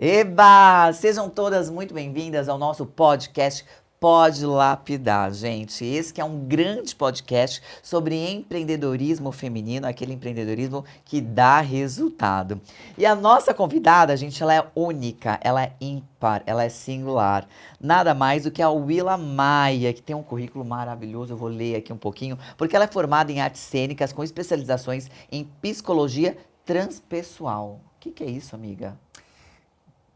Eba! Sejam todas muito bem-vindas ao nosso podcast Pode Lapidar, gente. Esse que é um grande podcast sobre empreendedorismo feminino, aquele empreendedorismo que dá resultado. E a nossa convidada, gente, ela é única, ela é ímpar, ela é singular. Nada mais do que a Willa Maia, que tem um currículo maravilhoso, eu vou ler aqui um pouquinho, porque ela é formada em artes cênicas com especializações em psicologia transpessoal. O que é isso, amiga?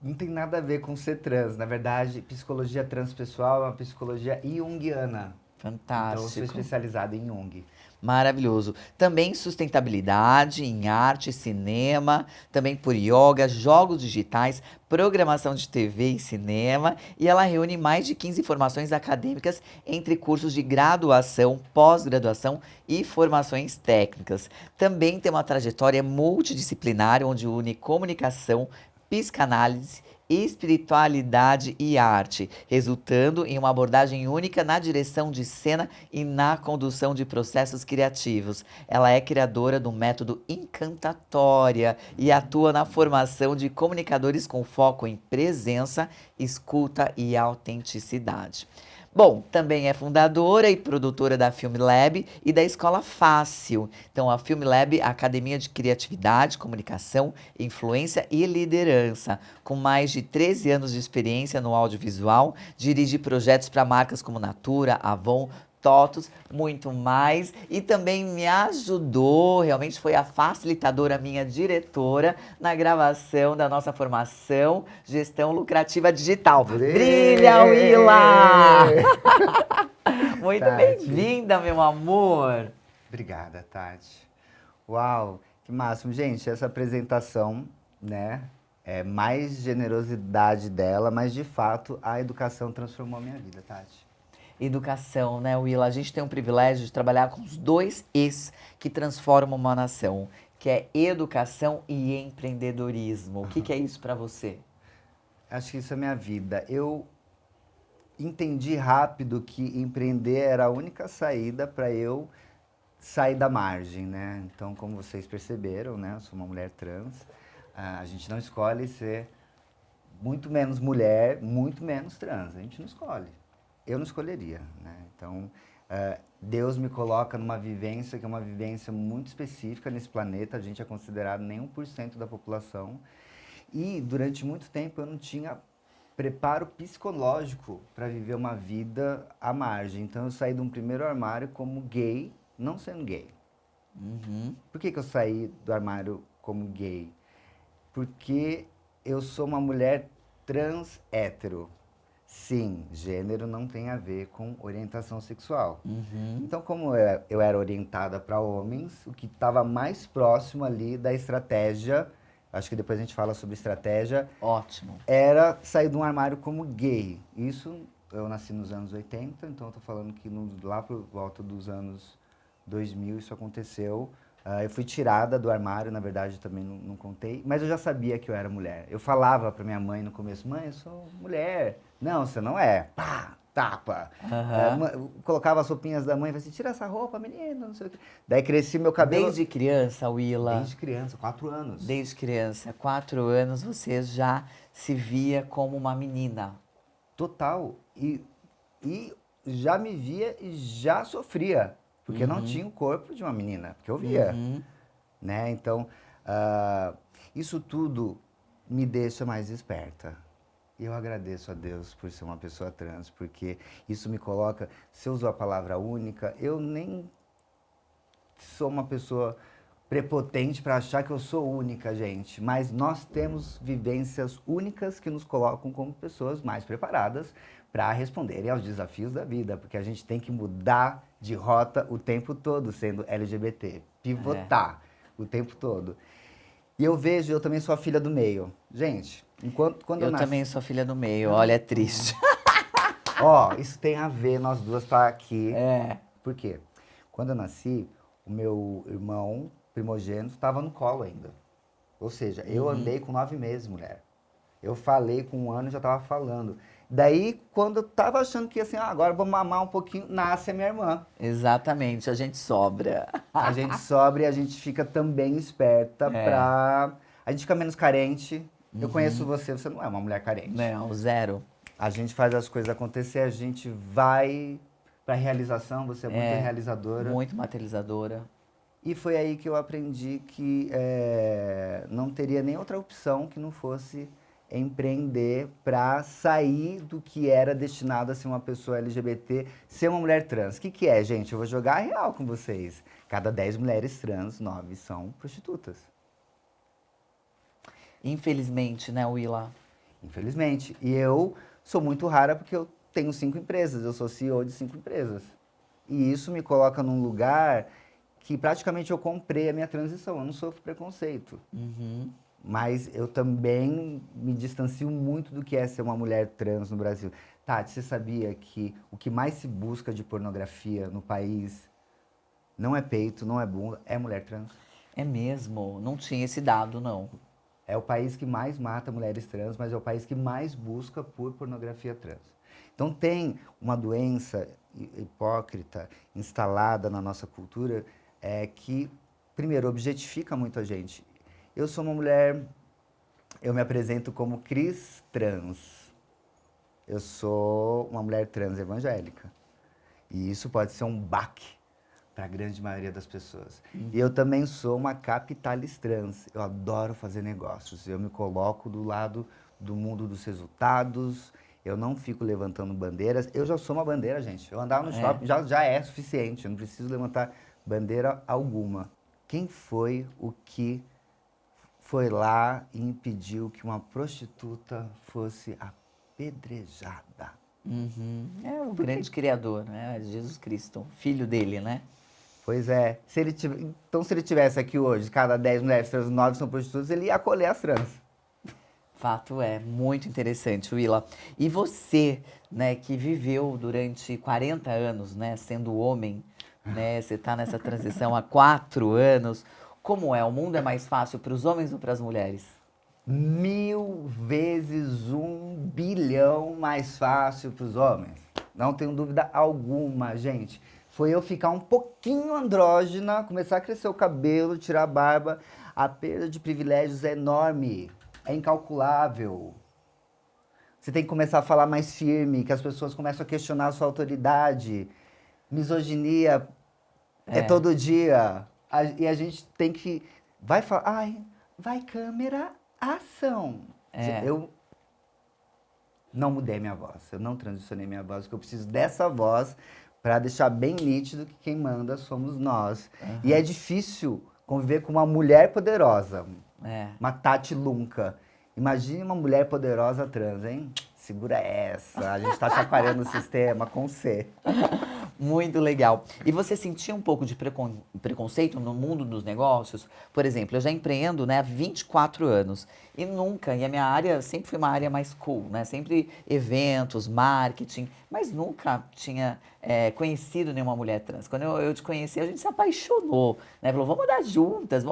Não tem nada a ver com ser trans. Na verdade, psicologia transpessoal é uma psicologia junguiana. Então, eu sou Fantástico. especializado em Jung. Maravilhoso. Também sustentabilidade em arte, cinema, também por yoga, jogos digitais, programação de TV e cinema, e ela reúne mais de 15 formações acadêmicas entre cursos de graduação, pós-graduação e formações técnicas. Também tem uma trajetória multidisciplinar onde une comunicação, psicanálise, espiritualidade e arte, resultando em uma abordagem única na direção de cena e na condução de processos criativos. Ela é criadora do método Encantatória e atua na formação de comunicadores com foco em presença, escuta e autenticidade. Bom, também é fundadora e produtora da Film Lab e da Escola Fácil. Então, a Film Lab, Academia de Criatividade, Comunicação, Influência e Liderança. Com mais de 13 anos de experiência no audiovisual, dirige projetos para marcas como Natura, Avon, TOTUS, muito mais. E também me ajudou, realmente foi a facilitadora, minha diretora, na gravação da nossa formação Gestão Lucrativa Digital. Brilha, Willa! Muito Tati. bem-vinda, meu amor! Obrigada, Tati. Uau, que máximo. Gente, essa apresentação, né? É mais generosidade dela, mas de fato a educação transformou a minha vida, Tati. Educação, né, Willa? A gente tem um privilégio de trabalhar com os dois Es que transformam uma nação, que é educação e empreendedorismo. O que é isso para você? Acho que isso é minha vida. Eu entendi rápido que empreender era a única saída para eu sair da margem, né? Então, como vocês perceberam, né? Eu sou uma mulher trans. A gente não escolhe ser muito menos mulher, muito menos trans. A gente não escolhe. Eu não escolheria, né? Então, Deus me coloca numa vivência que é uma vivência muito específica nesse planeta. A gente é considerado nem 1% da população. E durante muito tempo eu não tinha preparo psicológico para viver uma vida à margem. Então eu saí de um primeiro armário como gay, não sendo gay. Uhum. Por que eu saí do armário como gay? Porque eu sou uma mulher trans hétero. Sim, gênero não tem a ver com orientação sexual. Uhum. Então, como eu era orientada para homens, o que estava mais próximo ali da estratégia, acho que depois a gente fala sobre estratégia, Ótimo. era sair de um armário como gay. Isso, eu nasci nos anos 80, então eu tô falando que lá por volta dos anos 2000 isso aconteceu. Eu fui tirada do armário, na verdade também não contei, mas eu já sabia que eu era mulher. Eu falava pra minha mãe no começo, mãe, eu sou mulher. Não, você não é. Pá, tapa. Aham. Eu colocava as roupinhas da mãe e falava assim, tira essa roupa, menina, não sei o quê. Daí cresci meu cabelo Desde criança, Willa, desde criança, 4 anos. desde criança, 4 anos, você já se via como uma menina. Total. E já me via e já sofria, porque não Uhum. tinha o corpo de uma menina, porque eu via, Uhum. né? Então, isso tudo me deixa mais esperta. E eu agradeço a Deus por ser uma pessoa trans, porque isso me coloca, se eu uso a palavra única, eu nem sou uma pessoa prepotente para achar que eu sou única, gente, mas nós temos vivências únicas que nos colocam como pessoas mais preparadas para responderem aos desafios da vida, porque a gente tem que mudar de rota o tempo todo sendo LGBT, É. pivotar o tempo todo. E eu vejo, eu também sou a filha do meio. Gente, quando eu Eu também nasci, sou filha do meio, olha, é triste. ó, isso tem a ver nós duas estar aqui. É. Por quê? Quando eu nasci, o meu irmão primogênito estava no colo ainda. Ou seja, eu andei com 9 meses, mulher. Eu falei com 1 ano e já estava falando. Daí, quando eu tava achando que assim, agora vou mamar um pouquinho, nasce a minha irmã. Exatamente, a gente sobra. A gente sobra e a gente fica também esperta É. pra... A gente fica menos carente. Eu conheço você, você não é uma mulher carente. Não, zero. A gente faz as coisas acontecer, a gente vai pra realização, você é muito realizadora. Muito materializadora. E foi aí que eu aprendi que não teria nem outra opção que não fosse empreender para sair do que era destinado a ser uma pessoa LGBT, ser uma mulher trans. O que, que é, gente? Eu vou jogar a real com vocês. Cada 10 mulheres trans, 9 são prostitutas. Infelizmente, né, Willa? Infelizmente. E eu sou muito rara porque eu tenho 5 empresas, eu sou CEO de 5 empresas. E isso me coloca num lugar que praticamente eu comprei a minha transição, eu não sofro preconceito. Mas eu também me distancio muito do que é ser uma mulher trans no Brasil. Tati, você sabia que o que mais se busca de pornografia no país não é peito, não é bunda, é mulher trans? É mesmo, não tinha esse dado, não. É o país que mais mata mulheres trans, mas é o país que mais busca por pornografia trans. Então tem uma doença hipócrita instalada na nossa cultura que, primeiro, objetifica muito a gente. Eu sou uma mulher, eu me apresento como Cris Trans. Eu sou uma mulher trans evangélica. E isso pode ser um baque para a grande maioria das pessoas. E eu também sou uma capitalista trans. Eu adoro fazer negócios. Eu me coloco do lado do mundo dos resultados. Eu não fico levantando bandeiras. Eu já sou uma bandeira, gente. Eu andar no shopping já é suficiente. Eu não preciso levantar bandeira alguma. Quem foi o que foi lá e impediu que uma prostituta fosse apedrejada? É o grande criador, né? Jesus Cristo, filho dele, né? Pois é. Então, se ele tivesse aqui hoje, cada 10 mulheres trans, 9 são prostitutas, ele ia acolher as trans. Fato é, muito interessante, Willa. E você, né, que viveu durante 40 anos, né, sendo homem, né, você está nessa transição há 4 anos. Como é? O mundo é mais fácil para os homens ou para as mulheres? 1000 vezes 1 bilhão mais fácil para os homens. Não tenho dúvida alguma, gente. Foi eu ficar um pouquinho andrógena, começar a crescer o cabelo, tirar a barba. A perda de privilégios é enorme, é incalculável. Você tem que começar a falar mais firme, que as pessoas começam a questionar a sua autoridade. Misoginia é todo dia. E a gente tem que... Vai falar... Ai, vai câmera, ação. Eu não mudei minha voz, eu não transicionei minha voz, porque eu preciso dessa voz para deixar bem nítido que quem manda somos nós. E é difícil conviver com uma mulher poderosa, uma Tati Lunca. Imagine uma mulher poderosa trans, hein? Segura essa, a gente tá chacoalhando o sistema com C. Muito legal. E você sentia um pouco de preconceito no mundo dos negócios? Por exemplo, eu já empreendo, né, há 24 anos e nunca, e a minha área sempre foi uma área mais cool, né? Sempre eventos, marketing, mas nunca tinha conhecido nenhuma mulher trans. Quando eu te conheci, a gente se apaixonou, né? Falou, vamos dar juntas,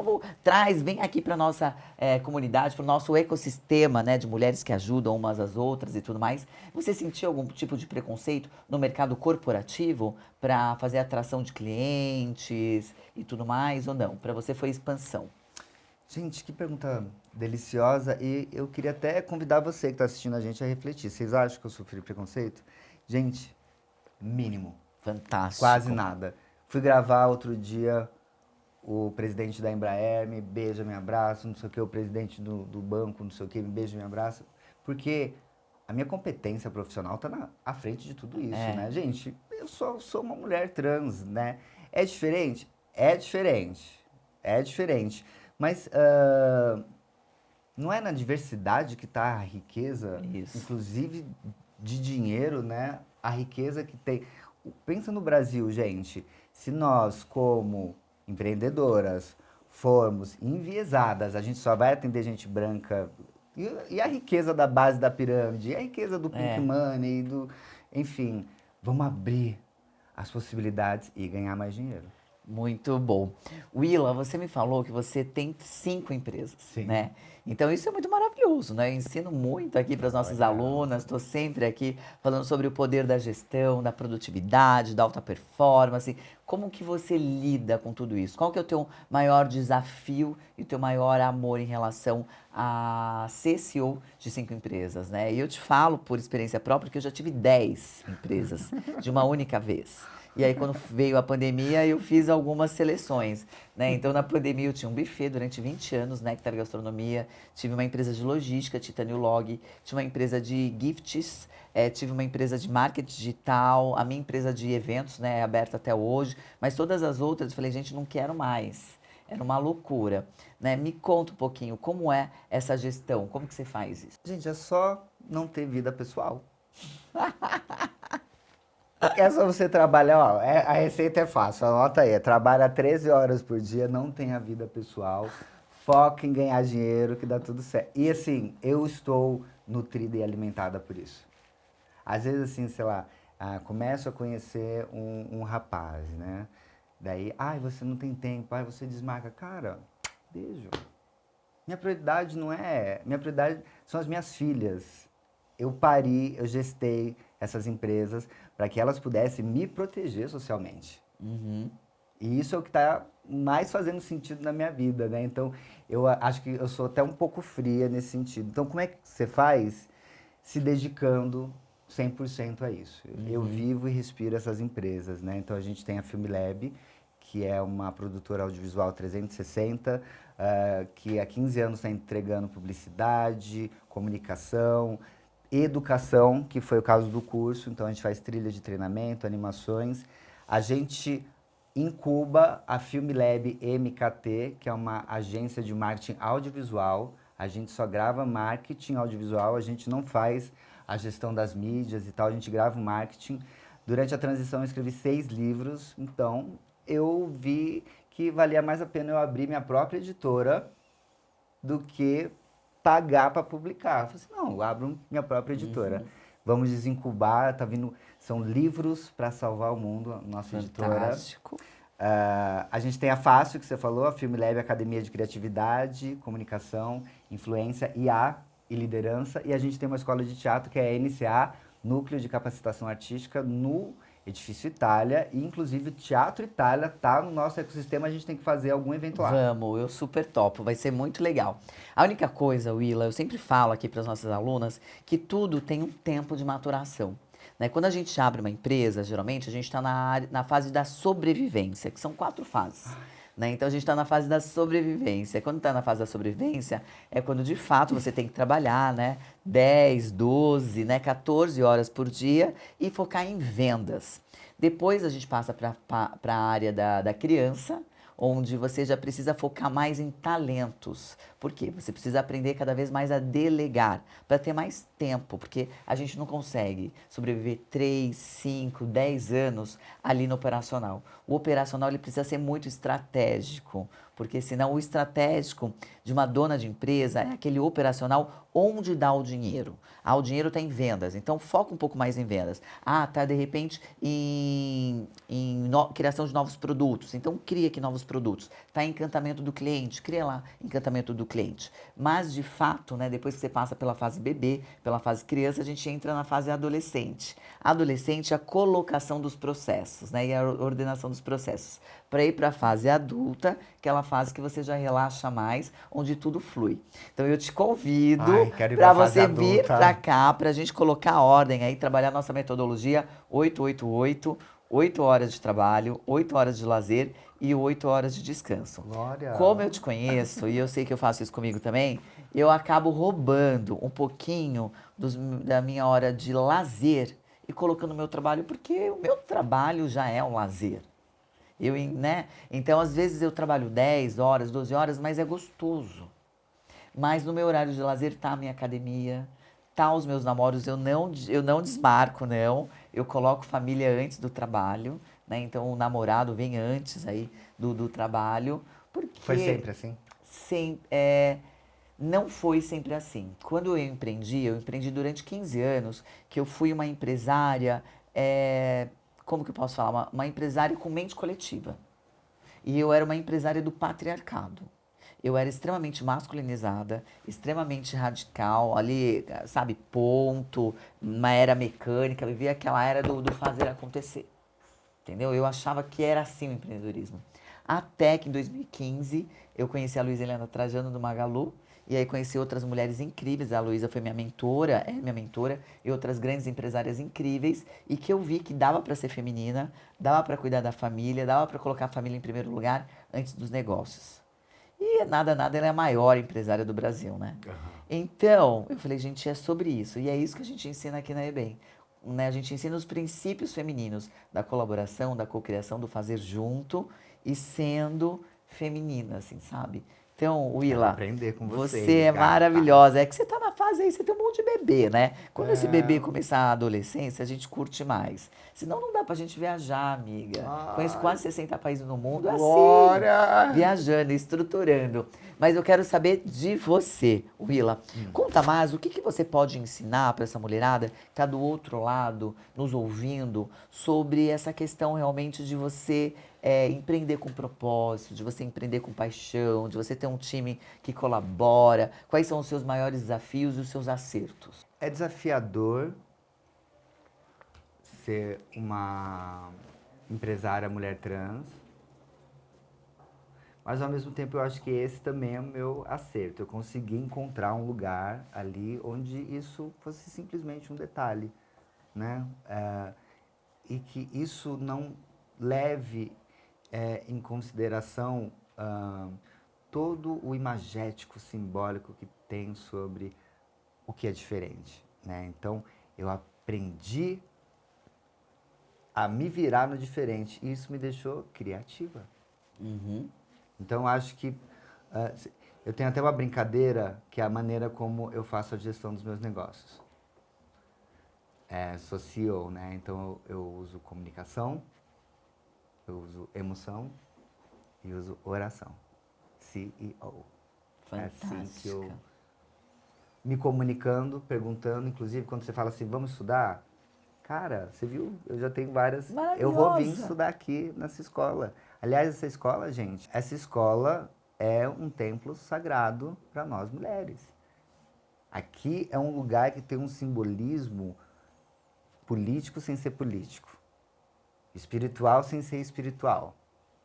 vem aqui para nossa comunidade, para o nosso ecossistema, né, de mulheres que ajudam umas às outras e tudo mais. Você sentiu algum tipo de preconceito no mercado corporativo para fazer atração de clientes e tudo mais, ou não? Para você foi expansão? Gente, que pergunta deliciosa. E eu queria até convidar você que está assistindo a gente a refletir. Vocês acham que eu sofri preconceito? Gente, mínimo. Fantástico. Quase nada. Fui gravar outro dia o presidente da Embraer, me beija, me abraça, não sei o que, o presidente do banco, não sei o que, me beija, me abraça. Porque a minha competência profissional está à frente de tudo isso, né? Gente, eu sou uma mulher trans, né? É diferente? É diferente. É diferente. Mas não é na diversidade que está a riqueza, inclusive de dinheiro, né? A riqueza que tem. Pensa no Brasil, gente. Se nós, como empreendedoras, formos enviesadas, a gente só vai atender gente branca. E a riqueza da base da pirâmide, e a riqueza do Pink Money, enfim, vamos abrir as possibilidades e ganhar mais dinheiro. Muito bom. Willa, você me falou que você tem 5 empresas, Sim. né? Então isso é muito maravilhoso, né? Eu ensino muito aqui para as nossas Olha. alunas, estou sempre aqui falando sobre o poder da gestão, da produtividade, da alta performance. Como que você lida com tudo isso? Qual que é o teu maior desafio e o teu maior amor em relação a ser CEO de 5 empresas, né? E eu te falo por experiência própria que eu já tive 10 empresas de uma única vez. E aí, quando veio a pandemia, eu fiz algumas seleções, né? Então, na pandemia, eu tinha um buffet durante 20 anos, Nectar Gastronomia. Tive uma empresa de logística, Titânio Log. Tinha uma empresa de gifts. Tive uma empresa de marketing digital. A minha empresa de eventos, né, é aberta até hoje. Mas todas as outras, eu falei, gente, não quero mais. Era uma loucura, né? Me conta um pouquinho, como é essa gestão? Como que você faz isso? Gente, é só não ter vida pessoal. É só você trabalhar, ó, a receita é fácil, anota aí, trabalha 13 horas por dia, não tenha vida pessoal, foca em ganhar dinheiro que dá tudo certo. E assim, eu estou nutrida e alimentada por isso. Às vezes assim, sei lá, começo a conhecer um rapaz, né? Daí, ai, você não tem tempo, ai, você desmarca. Cara, beijo. Minha prioridade não é. Minha prioridade são as minhas filhas. Eu pari, eu gestei essas empresas para que elas pudessem me proteger socialmente. Uhum, E isso é o que está mais fazendo sentido na minha vida, né? Então, acho que eu sou até um pouco fria nesse sentido. Então, como é que você faz? Se dedicando 100% a isso. Eu uhum. vivo e respiro essas empresas, né? Então, a gente tem a FilmLab, que é uma produtora audiovisual 360, que há 15 anos está entregando publicidade, comunicação, educação, que foi o caso do curso. Então, a gente faz trilha de treinamento, animações. A gente incuba a FilmLab MKT, que é uma agência de marketing audiovisual. A gente só grava marketing audiovisual, a gente não faz a gestão das mídias e tal, a gente grava o marketing. Durante a transição eu escrevi 6 livros, então eu vi que valia mais a pena eu abrir minha própria editora do que pagar para publicar. Eu falei assim, não, eu abro minha própria editora. Uhum. Vamos desincubar, tá vindo, são livros para salvar o mundo, a nossa editora. Fantástico. A gente tem a Fácil, que você falou, a FilmLab Academia de Criatividade, Comunicação, Influência, IA e Liderança. E a gente tem uma escola de teatro que é a NCA, Núcleo de Capacitação Artística, no Edifício Itália. E, inclusive, o Teatro Itália está no nosso ecossistema, a gente tem que fazer algum evento lá. Vamos, eu super topo, vai ser muito legal. A única coisa, Willa, eu sempre falo aqui para as nossas alunas que tudo tem um tempo de maturação. Né? Quando a gente abre uma empresa, geralmente a gente está na fase da sobrevivência, que são 4 fases. Né? Então a gente está na fase da sobrevivência. Quando está na fase da sobrevivência, é quando de fato você tem que trabalhar, né? 10, 12, né? 14 horas por dia e focar em vendas. Depois a gente passa para a área da criança, onde você já precisa focar mais em talentos. Por quê? Você precisa aprender cada vez mais a delegar, para ter mais tempo, porque a gente não consegue sobreviver 3, 5, 10 anos ali no operacional. O operacional ele precisa ser muito estratégico, porque senão o estratégico de uma dona de empresa é aquele operacional onde dá o dinheiro. O dinheiro está em vendas, então foca um pouco mais em vendas. Tá de repente em criação de novos produtos, então cria aqui novos produtos. Está em encantamento do cliente, cria lá encantamento do cliente. Mas de fato, né, depois que você passa pela fase bebê, pela fase criança, a gente entra na fase adolescente. Adolescente é a colocação dos processos, né, e a ordenação dos processos. Para ir para a fase adulta, aquela fase que você já relaxa mais, onde tudo flui. Então eu te convido Ai, quero ir para pra fase você vir para adulta. cá, para a gente colocar a ordem aí, trabalhar nossa metodologia 888, 8 horas de trabalho, 8 horas de lazer e 8 horas de descanso. Como Glória. eu te conheço, e eu sei que eu faço isso comigo também, eu acabo roubando um pouquinho da minha hora de lazer e colocando no meu trabalho, porque o meu trabalho já é um lazer. Né? Então, às vezes eu trabalho 10 horas, 12 horas, mas é gostoso. Mas no meu horário de lazer tá a minha academia, tá os meus namoros, eu não desmarco, não. Eu coloco família antes do trabalho, né? Então o namorado vem antes aí do trabalho, Foi porque sempre assim? não foi sempre assim. Quando eu empreendi durante 15 anos, que eu fui uma empresária, como que eu posso falar? Uma empresária com mente coletiva. E eu era uma empresária do patriarcado. Eu era extremamente masculinizada, extremamente radical, ali, sabe, ponto, uma era mecânica, vivia aquela era do fazer acontecer. Entendeu? Eu achava que era assim o empreendedorismo. Até que em 2015 eu conheci a Luísa Helena Trajano do Magalu. E aí conheci outras mulheres incríveis. A Luísa foi minha mentora, é minha mentora, e outras grandes empresárias incríveis. E que eu vi que dava para ser feminina, dava para cuidar da família, dava para colocar a família em primeiro lugar antes dos negócios. E nada, nada, ela é a maior empresária do Brasil, né? Então, eu falei, gente, é sobre isso. E é isso que a gente ensina aqui na EBEM. Né? A gente ensina os princípios femininos da colaboração, da cocriação, do fazer junto e sendo feminina, assim, sabe? Então, Quero Willa, aprender com você vocês, é gatas. maravilhosa. É que você tá na fase aí, você tem um monte de bebê, né? Quando esse bebê É. começar a adolescência, a gente curte mais. Senão não dá pra gente viajar, amiga. Conheço Ai, quase 60 países no mundo, é assim, Glória! viajando, estruturando. Mas eu quero saber de você, Willa. Conta mais, o que que você pode ensinar para essa mulherada que está do outro lado, nos ouvindo, sobre essa questão realmente de você empreender com propósito, de você empreender com paixão, de você ter um time que colabora. Quais são os seus maiores desafios e os seus acertos? É desafiador ser uma empresária mulher trans, mas ao mesmo tempo eu acho que esse também é o meu acerto. Eu consegui encontrar um lugar ali onde isso fosse simplesmente um detalhe, né? E que isso não leve em consideração todo o imagético simbólico que tem sobre o que é diferente, né? Então eu aprendi a me virar no diferente e isso me deixou criativa. Uhum. Então acho que eu tenho até uma brincadeira que é a maneira como eu faço a gestão dos meus negócios. Sou CEO, né? Então eu uso comunicação, eu uso emoção e uso oração. CEO. É assim que eu Fantástica. me comunicando, perguntando, inclusive quando você fala assim, vamos estudar? Cara, você viu? Eu já tenho várias. Eu vou vir Maravilhosa. estudar aqui nessa escola. Aliás, essa escola, gente, essa escola é um templo sagrado para nós mulheres. Aqui é um lugar que tem um simbolismo político sem ser político, espiritual sem ser espiritual,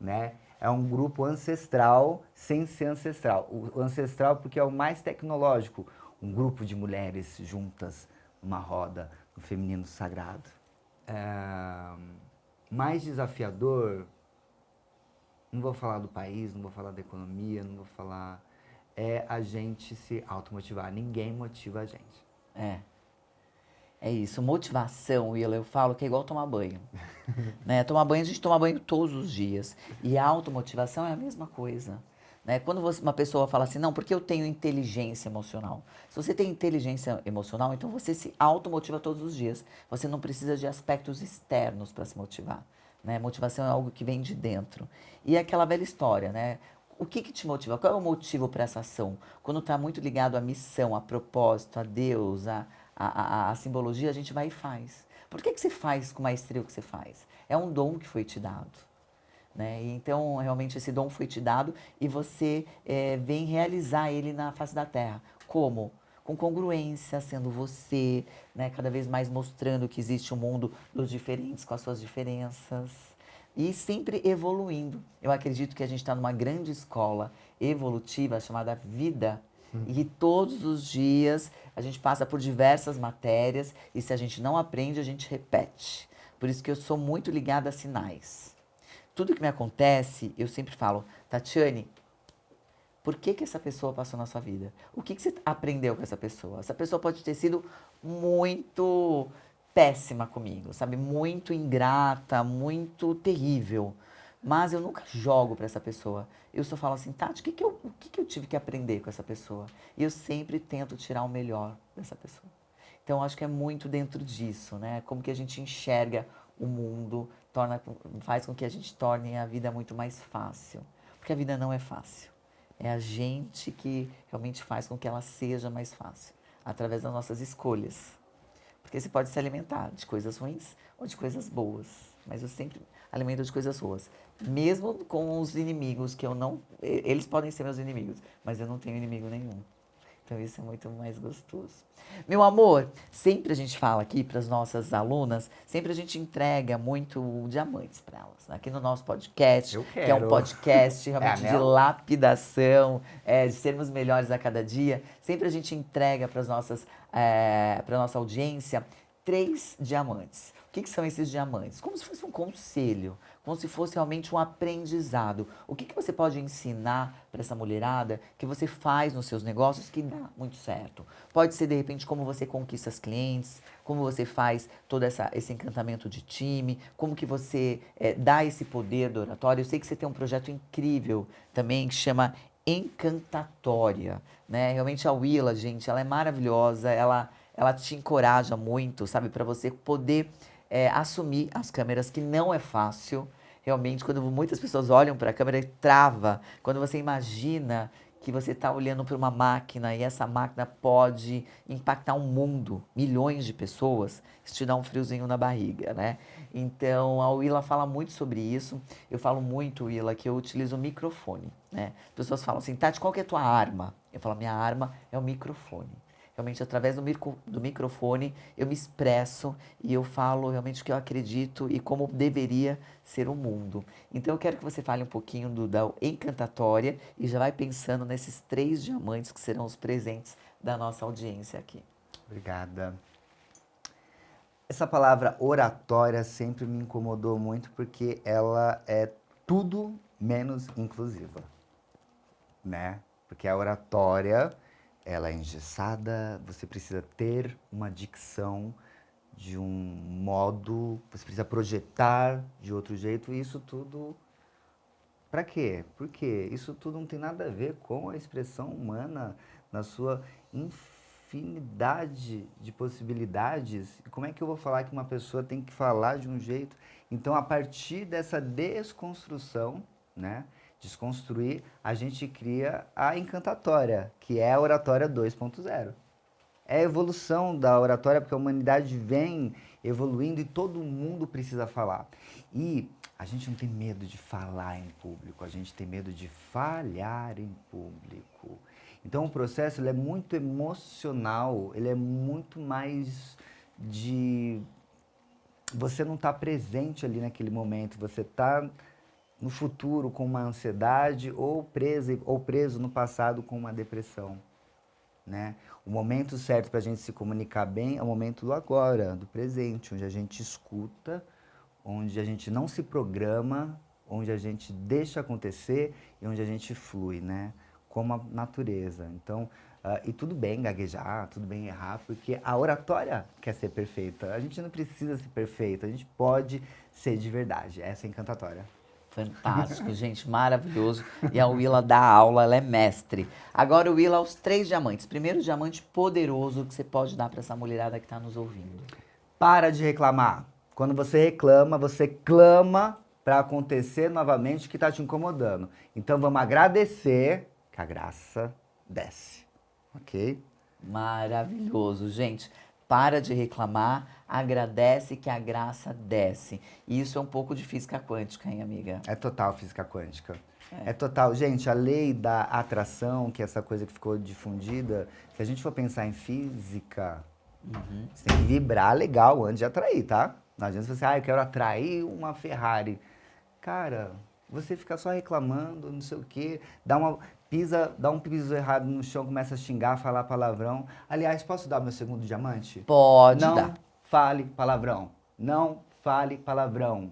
né? É um grupo ancestral sem ser ancestral. O ancestral porque é o mais tecnológico, um grupo de mulheres juntas numa roda, no feminino sagrado. Mais desafiador, não vou falar do país, não vou falar da economia, não vou falar... É a gente se automotivar. Ninguém motiva a gente. É. É isso, motivação, Willa, eu falo que é igual tomar banho. Né? Tomar banho, a gente toma banho todos os dias. E a automotivação é a mesma coisa. Né? Quando uma pessoa fala assim, não, porque eu tenho inteligência emocional. Se você tem inteligência emocional, então você se automotiva todos os dias. Você não precisa de aspectos externos para se motivar. Né? Motivação é algo que vem de dentro. E é aquela velha história, né? O que que te motiva? Qual é o motivo para essa ação? Quando está muito ligado à missão, a propósito, a Deus, a simbologia, a gente vai e faz. Por que que você faz com maestria o que você faz? É um dom que foi te dado. Né? E então, realmente, esse dom foi te dado e você vem realizar ele na face da terra. Como? Com congruência, sendo você, né? Cada vez mais mostrando que existe um mundo dos diferentes com as suas diferenças e sempre evoluindo. Eu acredito que a gente está numa grande escola evolutiva chamada vida e que todos os dias a gente passa por diversas matérias e se a gente não aprende, a gente repete. Por isso que eu sou muito ligada a sinais. Tudo que me acontece, eu sempre falo, Tatiane, por que que essa pessoa passou na sua vida? O que que você aprendeu com essa pessoa? Essa pessoa pode ter sido muito péssima comigo, sabe? Muito ingrata, muito terrível. Mas eu nunca jogo para essa pessoa. Eu só falo assim, Tati, o que que eu tive que aprender com essa pessoa? E eu sempre tento tirar o melhor dessa pessoa. Então, acho que é muito dentro disso, né? Como que a gente enxerga o mundo, faz com que a gente torne a vida muito mais fácil. Porque a vida não é fácil. É a gente que realmente faz com que ela seja mais fácil, através das nossas escolhas. Porque você pode se alimentar de coisas ruins ou de coisas boas, mas eu sempre alimento de coisas boas. Mesmo com os inimigos que eu não. Eles podem ser meus inimigos, mas eu não tenho inimigo nenhum. Então isso é muito mais gostoso. Meu amor, sempre a gente fala aqui para as nossas alunas, sempre a gente entrega muito diamantes para elas. Aqui no nosso podcast, Eu que é um quero. podcast É realmente de anel? lapidação, de sermos melhores a cada dia. Sempre a gente entrega para para nossa audiência 3 diamantes. O que são esses diamantes? Como se fosse um conselho, como se fosse realmente um aprendizado. O que você pode ensinar para essa mulherada que você faz nos seus negócios que dá muito certo? Pode ser, de repente, como você conquista as clientes, como você faz todo esse encantamento de time, como que você dá esse poder do oratório. Eu sei que você tem um projeto incrível também que chama Encantatória, né? Realmente a Willa, gente, ela é maravilhosa, ela te encoraja muito, sabe, para você poder assumir as câmeras, que não é fácil. Realmente, quando muitas pessoas olham para a câmera, trava. Quando você imagina que você está olhando para uma máquina e essa máquina pode impactar um mundo, milhões de pessoas, isso te dá um friozinho na barriga, né? Então, a Willa fala muito sobre isso. Eu falo muito, Willa, que eu utilizo o microfone, né? As pessoas falam assim, Tati, qual que é a tua arma? Eu falo, minha arma é o microfone. Realmente, através do microfone, eu me expresso e eu falo realmente o que eu acredito e como deveria ser o mundo. Então, eu quero que você fale um pouquinho da Encantatória e já vai pensando nesses 3 diamantes que serão os presentes da nossa audiência aqui. Obrigada. Essa palavra oratória sempre me incomodou muito porque ela é tudo menos inclusiva, né? Porque a oratória, ela é engessada, você precisa ter uma dicção de um modo, você precisa projetar de outro jeito, e isso tudo para quê? Porque isso tudo não tem nada a ver com a expressão humana na sua infinidade de possibilidades. E como é que eu vou falar que uma pessoa tem que falar de um jeito? Então, a partir dessa desconstrução, né, desconstruir, a gente cria a encantatória, que é a oratória 2.0. É a evolução da oratória, porque a humanidade vem evoluindo e todo mundo precisa falar. E a gente não tem medo de falar em público, a gente tem medo de falhar em público. Então o processo ele é muito emocional, ele é muito mais de você não estar presente ali naquele momento, você está no futuro com uma ansiedade ou preso no passado com uma depressão, né? O momento certo para a gente se comunicar bem é o momento do agora, do presente, onde a gente escuta, onde a gente não se programa, onde a gente deixa acontecer e onde a gente flui, né? Como a natureza. Então, e tudo bem gaguejar, tudo bem errar, porque a oratória quer ser perfeita. A gente não precisa ser perfeito, a gente pode ser de verdade. Essa é a encantatória. Fantástico, gente, maravilhoso. E a Willa dá aula, ela é mestre. Agora, Willa, os 3 diamantes. Primeiro diamante poderoso que você pode dar para essa mulherada que está nos ouvindo. Para de reclamar. Quando você reclama, você clama para acontecer novamente o que está te incomodando. Então vamos agradecer que a graça desce, ok? Maravilhoso, gente. Para de reclamar, agradece que a graça desce. E isso é um pouco de física quântica, hein, amiga? É total física quântica. É total. Gente, a lei da atração, que é essa coisa que ficou difundida, se a gente for pensar em física, você tem que vibrar legal antes de atrair, tá? Não adianta você, eu quero atrair uma Ferrari. Cara, você fica só reclamando, não sei o quê, dá um piso errado no chão, começa a xingar, falar palavrão. Aliás, posso dar meu segundo diamante? Pode Não dar. fale palavrão. Não fale palavrão.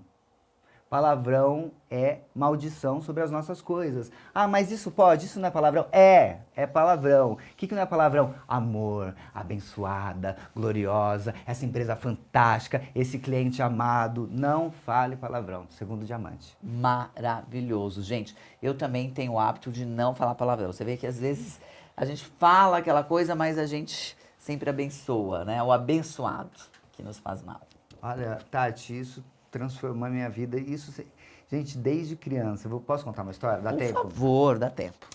Palavrão é maldição sobre as nossas coisas. Ah, mas isso pode? Isso não é palavrão? É palavrão. O que não é palavrão? Amor, abençoada, gloriosa, essa empresa fantástica, esse cliente amado. Não fale palavrão. Segundo diamante. Maravilhoso. Gente, eu também tenho o hábito de não falar palavrão. Você vê que às vezes a gente fala aquela coisa, mas a gente sempre abençoa, né? O abençoado que nos faz mal. Olha, Tati, isso transformou a minha vida. Gente, desde criança. Posso contar uma história? Dá Por tempo? favor, dá tempo.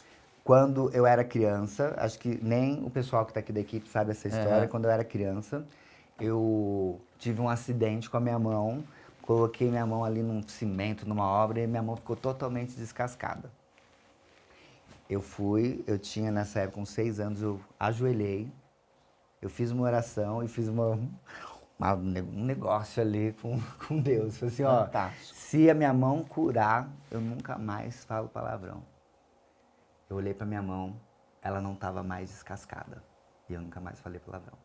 Quando eu era criança, acho que nem o pessoal que está aqui da equipe sabe essa história. Aham. Quando eu era criança, eu tive um acidente com a minha mão, coloquei minha mão ali num cimento, numa obra, e minha mão ficou totalmente descascada. Eu tinha nessa época uns 6 anos, eu ajoelhei, eu fiz uma oração e fiz um negócio ali com Deus. Falei assim, ó, Fantástico. se a minha mão curar, eu nunca mais falo palavrão. Eu olhei pra minha mão, ela não estava mais descascada. E eu nunca mais falei palavrão.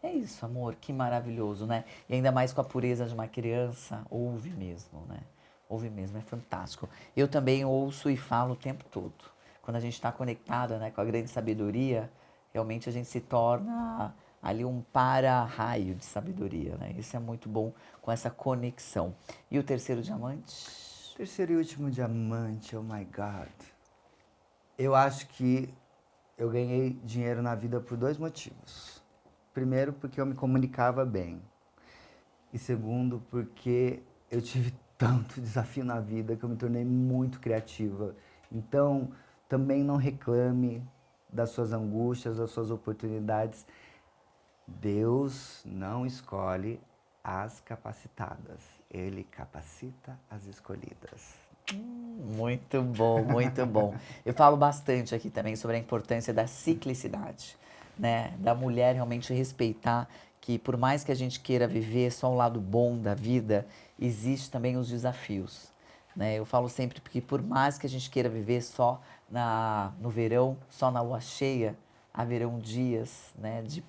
É isso, amor, que maravilhoso, né? E ainda mais com a pureza de uma criança, ouve mesmo, né? Ouve mesmo, é fantástico. Eu também ouço e falo o tempo todo. Quando a gente está conectada, né, com a grande sabedoria, realmente a gente se torna ali um para-raio de sabedoria, né? Isso é muito bom com essa conexão. E o terceiro diamante? Terceiro e último diamante, oh my God. Eu acho que eu ganhei dinheiro na vida por 2 motivos. Primeiro, porque eu me comunicava bem. E segundo, porque eu tive tanto desafio na vida que eu me tornei muito criativa. Então, também não reclame das suas angústias, das suas oportunidades. Deus não escolhe as capacitadas, Ele capacita as escolhidas. Muito bom, muito bom. Eu falo bastante aqui também sobre a importância da ciclicidade, né? Da mulher realmente respeitar que por mais que a gente queira viver só o lado bom da vida, existe também os desafios, né? Eu falo sempre que por mais que a gente queira viver só no verão, só na lua cheia, haverão dias, né, de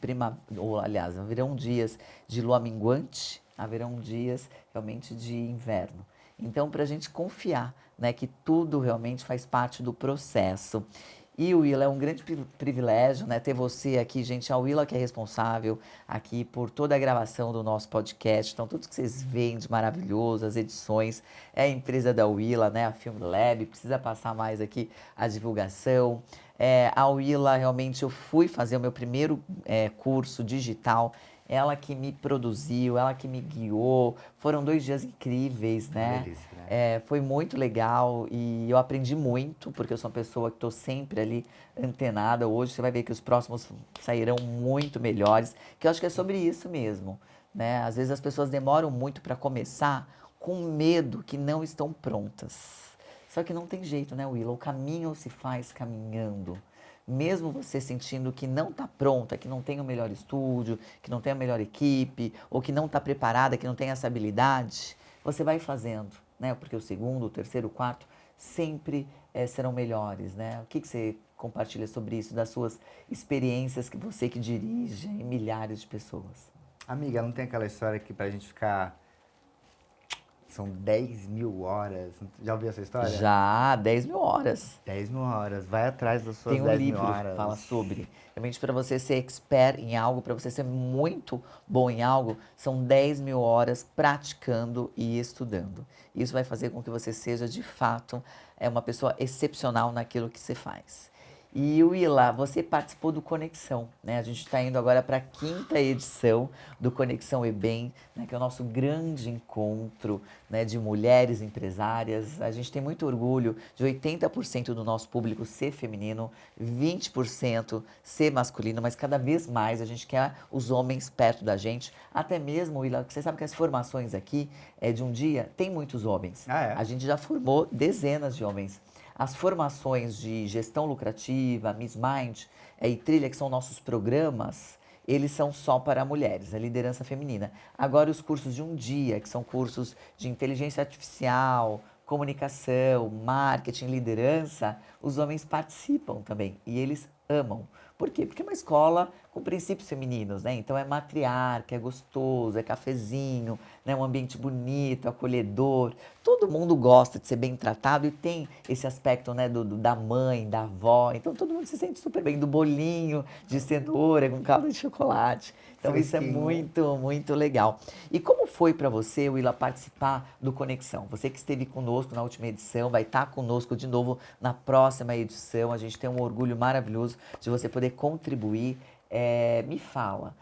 ou aliás, haverão dias de lua minguante, haverão dias realmente de inverno. Então, para a gente confiar, né, que tudo realmente faz parte do processo. E o Willa, é um grande privilégio, né, ter você aqui, gente. A Willa que é responsável aqui por toda a gravação do nosso podcast. Então, tudo que vocês veem de maravilhoso, as edições, é a empresa da Willa, né, a Film Lab. Precisa passar mais aqui a divulgação. A Willa, realmente, eu fui fazer o meu primeiro curso digital. Ela que me produziu, ela que me guiou. Foram 2 dias incríveis, Uma né? delícia, né? Foi muito legal e eu aprendi muito, porque eu sou uma pessoa que estou sempre ali antenada. Hoje você vai ver que os próximos sairão muito melhores, que eu acho que é sobre isso mesmo, né? Às vezes as pessoas demoram muito para começar com medo que não estão prontas. Só que não tem jeito, né, Willa? O caminho se faz caminhando. Mesmo você sentindo que não está pronta, que não tem o melhor estúdio, que não tem a melhor equipe, ou que não está preparada, que não tem essa habilidade, você vai fazendo, né? Porque o segundo, o terceiro, o quarto sempre serão melhores, né? O que você compartilha sobre isso, das suas experiências que você que dirige em milhares de pessoas? Amiga, não tem aquela história que pra gente ficar. São 10.000 horas. Já ouviu essa história? Já 10.000 horas. 10.000 horas. Vai atrás das suas Tem um 10.000 livro que fala horas. sobre. Realmente, para você ser expert em algo, para você ser muito bom em algo, são 10.000 horas praticando e estudando. Isso vai fazer com que você seja, de fato, uma pessoa excepcional naquilo que você faz. E Willa, você participou do Conexão, né? A gente está indo agora para a 5ª edição do Conexão EBEM, né? Que é o nosso grande encontro, né, de mulheres empresárias. A gente tem muito orgulho de 80% do nosso público ser feminino, 20% ser masculino, mas cada vez mais a gente quer os homens perto da gente. Até mesmo, Willa, você sabe que as formações aqui de um dia tem muitos homens. Ah, é? A gente já formou dezenas de homens. As formações de gestão lucrativa, Miss Mind e Trilha, que são nossos programas, eles são só para mulheres, a liderança feminina. Agora, os cursos de um dia, que são cursos de inteligência artificial, comunicação, marketing, liderança, os homens participam também e eles amam. Por quê? Porque é uma escola com princípios femininos, né? Então é matriarca, é gostoso, é cafezinho, né? Um ambiente bonito, acolhedor. Todo mundo gosta de ser bem tratado e tem esse aspecto, né, da mãe, da avó. Então todo mundo se sente super bem, do bolinho de cenoura com calda de chocolate. Então isso é Fresquinho. muito, muito legal. E como foi para você, Willa, participar do Conexão? Você que esteve conosco na última edição, vai estar conosco de novo na próxima edição. A gente tem um orgulho maravilhoso de você poder contribuir. Me fala,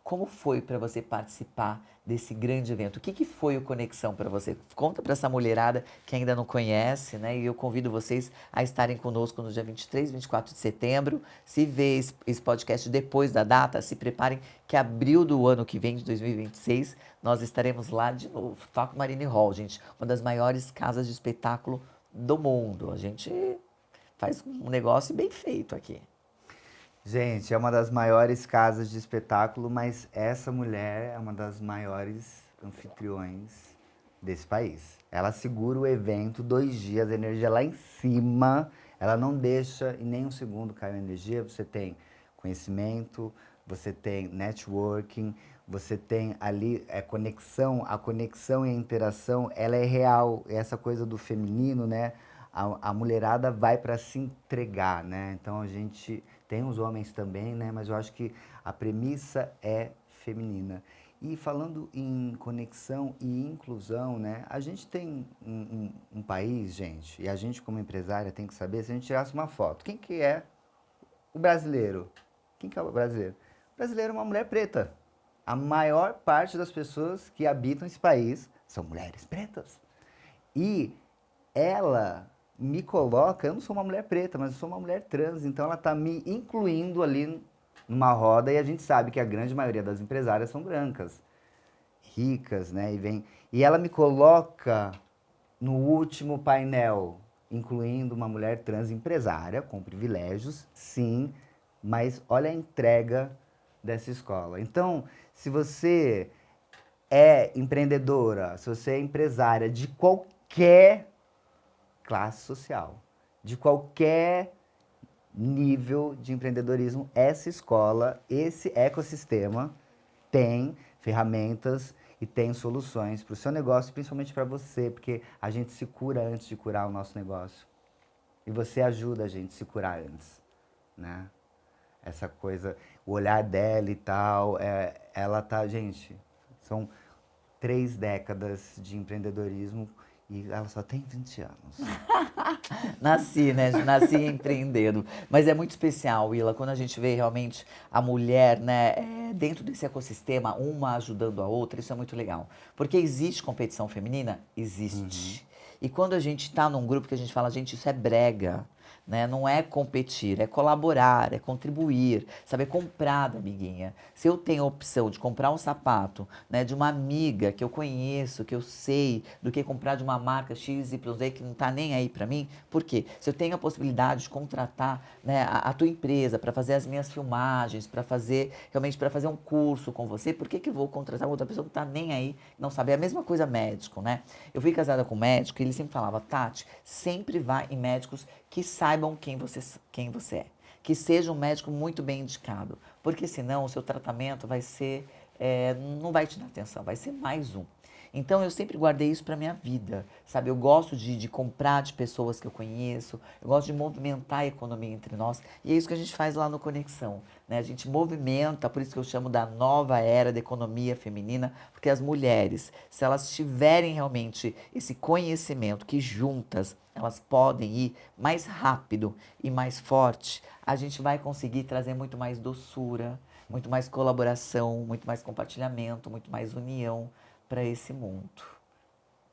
Como foi para você participar desse grande evento? O que que foi o Conexão para você? Conta para essa mulherada que ainda não conhece, né? E eu convido vocês a estarem conosco no dia 23, 24 de setembro. Se vê esse podcast depois da data, se preparem que abril do ano que vem, de 2026, nós estaremos lá de novo. Toca Marine Hall, gente, uma das maiores casas de espetáculo do mundo. A gente faz um negócio bem feito aqui. Gente, é uma das maiores casas de espetáculo, mas essa mulher é uma das maiores anfitriões desse país. Ela segura o evento 2 dias, a energia lá em cima, ela não deixa em nem um segundo cair a energia. Você tem conhecimento, você tem networking, você tem ali conexão, a conexão e a interação, ela é real. Essa coisa do feminino, né? A mulherada vai para se entregar, né? Então a gente tem os homens também, né? Mas eu acho que a premissa é feminina. E falando em conexão e inclusão, né? A gente tem um país, gente, e a gente como empresária tem que saber, se a gente tirasse uma foto, quem que é o brasileiro? Quem que é o brasileiro? O brasileiro é uma mulher preta. A maior parte das pessoas que habitam esse país são mulheres pretas. E ela me coloca, eu não sou uma mulher preta, mas eu sou uma mulher trans, então ela está me incluindo ali numa roda, e a gente sabe que a grande maioria das empresárias são brancas, ricas, né? E ela me coloca no último painel, incluindo uma mulher trans empresária, com privilégios, sim, mas olha a entrega dessa escola. Então, se você é empreendedora, se você é empresária de qualquer classe social, de qualquer nível de empreendedorismo, essa escola, esse ecossistema tem ferramentas e tem soluções para o seu negócio, principalmente para você, porque a gente se cura antes de curar o nosso negócio. E você ajuda a gente a se curar antes, né? Essa coisa, o olhar dela e tal, ela tá, gente, são 3 décadas de empreendedorismo e ela só tem 20 anos. Nasci, né? Nasci empreendendo. Mas é muito especial, Willa, quando a gente vê realmente a mulher, né, dentro desse ecossistema, uma ajudando a outra, isso é muito legal. Porque existe competição feminina? Existe. E quando a gente está num grupo que a gente fala, gente, isso é brega, né? Não é competir, é colaborar, é contribuir, saber comprar da amiguinha. Se eu tenho a opção de comprar um sapato, né, de uma amiga que eu conheço, que eu sei, do que comprar de uma marca XYZ que não está nem aí para mim, por quê? Se eu tenho a possibilidade de contratar, né, a tua empresa para fazer as minhas filmagens, para fazer, realmente para fazer um curso com você, por que que eu vou contratar outra pessoa que não está nem aí, não sabe? É a mesma coisa médico, né? Eu fui casada com um médico e ele sempre falava, Tati, sempre vá em médicos que saibam quem você é. Que seja um médico muito bem indicado. Porque senão o seu tratamento vai ser, não vai te dar atenção, vai ser mais um. Então eu sempre guardei isso para minha vida, sabe? Eu gosto de comprar de pessoas que eu conheço, eu gosto de movimentar a economia entre nós, e é isso que a gente faz lá no Conexão, né? A gente movimenta, por isso que eu chamo da nova era da economia feminina, porque as mulheres, se elas tiverem realmente esse conhecimento que juntas elas podem ir mais rápido e mais forte, a gente vai conseguir trazer muito mais doçura, muito mais colaboração, muito mais compartilhamento, muito mais união para esse mundo,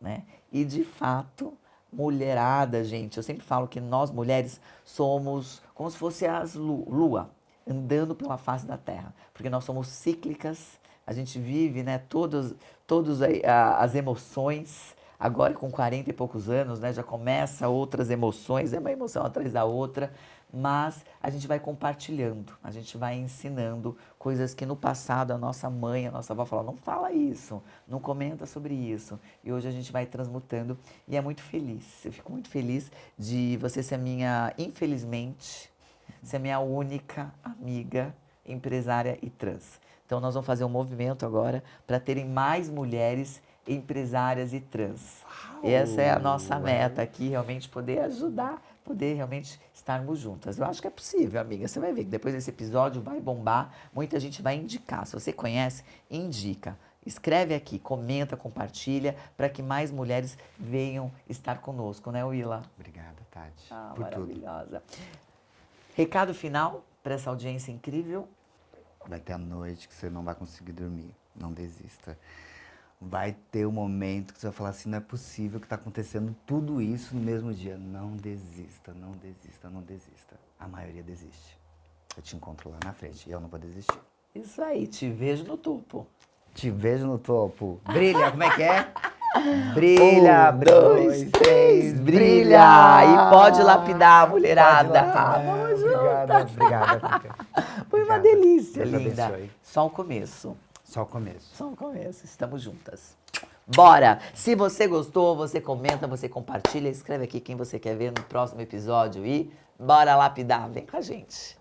né? E de fato, mulherada, gente, eu sempre falo que nós mulheres somos como se fosse as lua andando pela face da terra, porque nós somos cíclicas, a gente vive, né, todas as emoções. Agora com 40 e poucos anos, né, já começa outras emoções, é uma emoção atrás da outra, mas a gente vai compartilhando, a gente vai ensinando coisas que no passado a nossa mãe, a nossa avó falava, não fala isso, não comenta sobre isso. E hoje a gente vai transmutando e é muito feliz. Eu fico muito feliz de você ser minha, infelizmente, ser minha única amiga empresária e trans. Então nós vamos fazer um movimento agora para terem mais mulheres empresárias e trans. Essa é a nossa meta aqui, realmente poder ajudar, poder realmente estarmos juntas. Eu acho que é possível, amiga. Você vai ver que depois desse episódio vai bombar, muita gente vai indicar. Se você conhece, indica. Escreve aqui, comenta, compartilha, para que mais mulheres venham estar conosco, né, Willa? Obrigada, Tati, Maravilhosa. Recado final para essa audiência incrível? Vai ter a noite que você não vai conseguir dormir. Não desista. Vai ter um momento que você vai falar assim, não é possível que tá acontecendo tudo isso no mesmo dia. Não desista, não desista, não desista. A maioria desiste. Eu te encontro lá na frente e eu não vou desistir. Isso aí, te vejo no topo. Te vejo no topo. Brilha, como é que é? Brilha, 1, 2, 3, brilha! E pode lapidar, mulherada. Vamos juntas. Obrigada. Foi uma Obrigada. delícia, Deus linda. abençoe. Só o começo. Só o começo. Só o começo. Estamos juntas. Bora! Se você gostou, você comenta, você compartilha, escreve aqui quem você quer ver no próximo episódio e bora lapidar. Vem com a gente.